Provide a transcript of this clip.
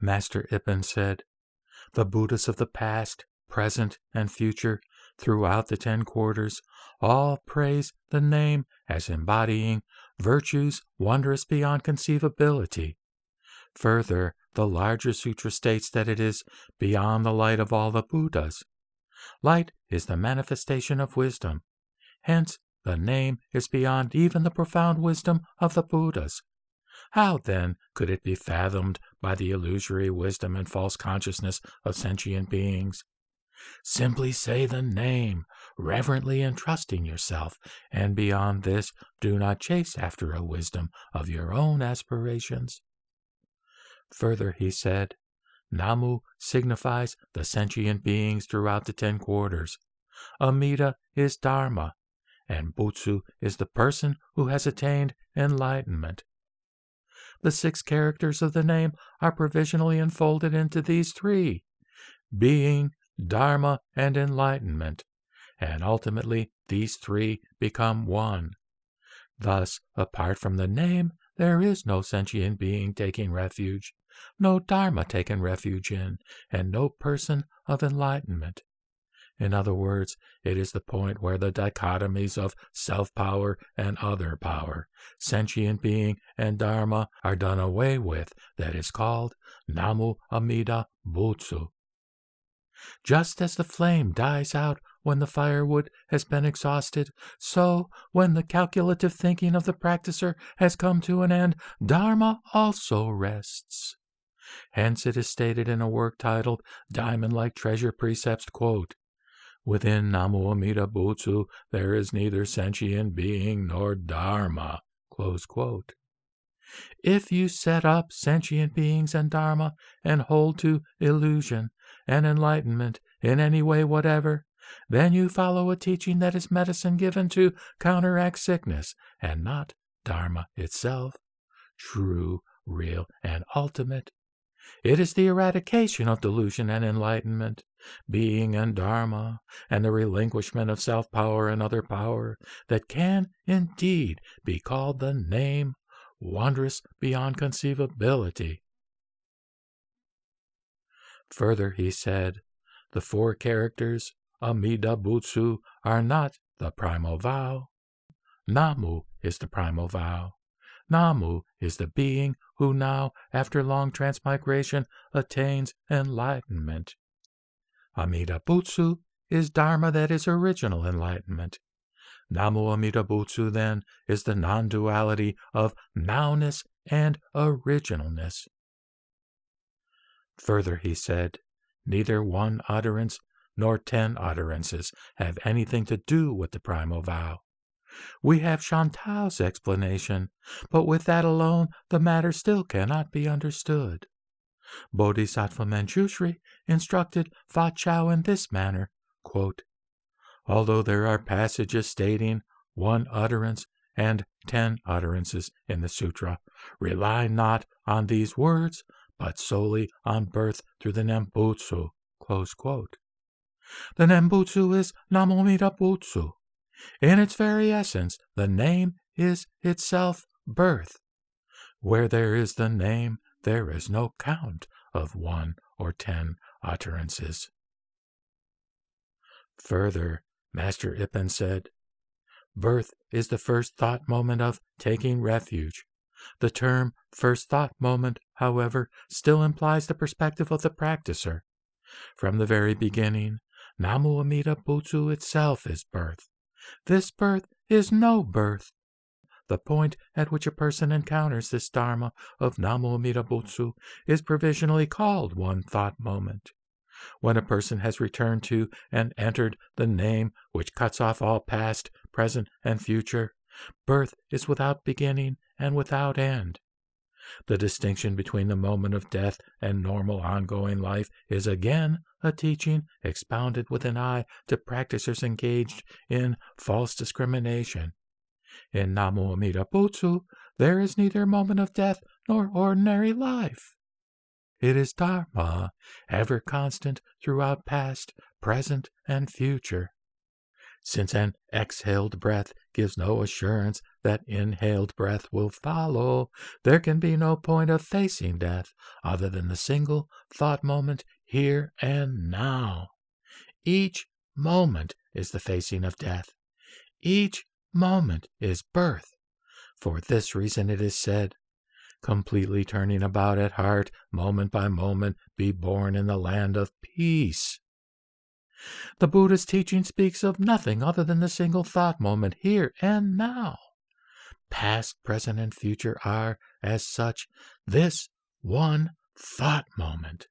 Master Ippen said, "The Buddhas of the past, present, and future throughout the 10 quarters all praise the name as embodying virtues wondrous beyond conceivability. Further, the larger sutra states that it is beyond the light of all the Buddhas. Light is the manifestation of wisdom. Hence, the name is beyond even the profound wisdom of the Buddhas. How, then, could it be fathomed by the illusory wisdom and false consciousness of sentient beings? Simply say the name, reverently entrusting yourself, and beyond this, do not chase after a wisdom of your own aspirations." Further, he said, Namu signifies the sentient beings throughout the 10 quarters. Amida is Dharma, and Butsu is the person who has attained enlightenment. The 6 characters of the name are provisionally enfolded into these 3, being, Dharma, and enlightenment, and ultimately these 3 become one. Thus, apart from the name, there is no sentient being taking refuge, no Dharma taken refuge in, and no person of enlightenment. In other words, it is the point where the dichotomies of self-power and other power, sentient being and Dharma, are done away with that is called Namu Amida Butsu. Just as the flame dies out when the firewood has been exhausted, so, when the calculative thinking of the practicer has come to an end, Dharma also rests. Hence it is stated in a work titled Diamond-like Treasure Precepts, quote, "Within Namu Amida Butsu there is neither sentient being nor Dharma." Close quote. If you set up sentient beings and Dharma and hold to illusion and enlightenment in any way whatever, then you follow a teaching that is medicine given to counteract sickness and not Dharma itself, true, real, and ultimate. It is the eradication of delusion and enlightenment, being and Dharma, and the relinquishment of self-power and other power that can indeed be called the name, wondrous beyond conceivability. Further, he said, the 4 characters, Amida Butsu, are not the primal vow. Namu is the primal vow. Namu is the being who now, after long transmigration, attains enlightenment. Amida Butsu is Dharma that is original enlightenment. Namu Amida Butsu, then, is the non-duality of nowness and originalness. Further, he said, neither one utterance nor 10 utterances have anything to do with the primal vow. We have Chantal's explanation, but with that alone the matter still cannot be understood. Bodhisattva Manjushri instructed Fa Chao in this manner, quote, "Although there are passages stating 1 utterance and 10 utterances in the sutra, rely not on these words, but solely on birth through the Nembutsu." Close quote. The Nembutsu is Namu Amida Butsu. In its very essence, the name is itself birth. Where there is the name, there is no count of 1 or 10 utterances. Further, Master Ippen said, birth is the first thought moment of taking refuge. The term first thought moment, however, still implies the perspective of the practicer. From the very beginning, Namu Amida Butsu itself is birth. This birth is no birth. The point at which a person encounters this Dharma of Namu Amida Butsu is provisionally called one thought moment. When a person has returned to and entered the name which cuts off all past, present, and future, birth is without beginning and without end. The distinction between the moment of death and normal ongoing life is again a teaching expounded with an eye to practitioners engaged in false discrimination. In Namu Amida Butsu, there is neither moment of death nor ordinary life. It is Dharma, ever constant throughout past, present, and future. Since an exhaled breath gives no assurance that inhaled breath will follow. There can be no point of facing death other than the single thought moment here and now. Each moment is the facing of death. Each moment is birth. For this reason it is said, completely turning about at heart, moment by moment, be born in the land of peace. The Buddha's teaching speaks of nothing other than the single thought moment, here and now. Past, present, and future are, as such, this one thought moment.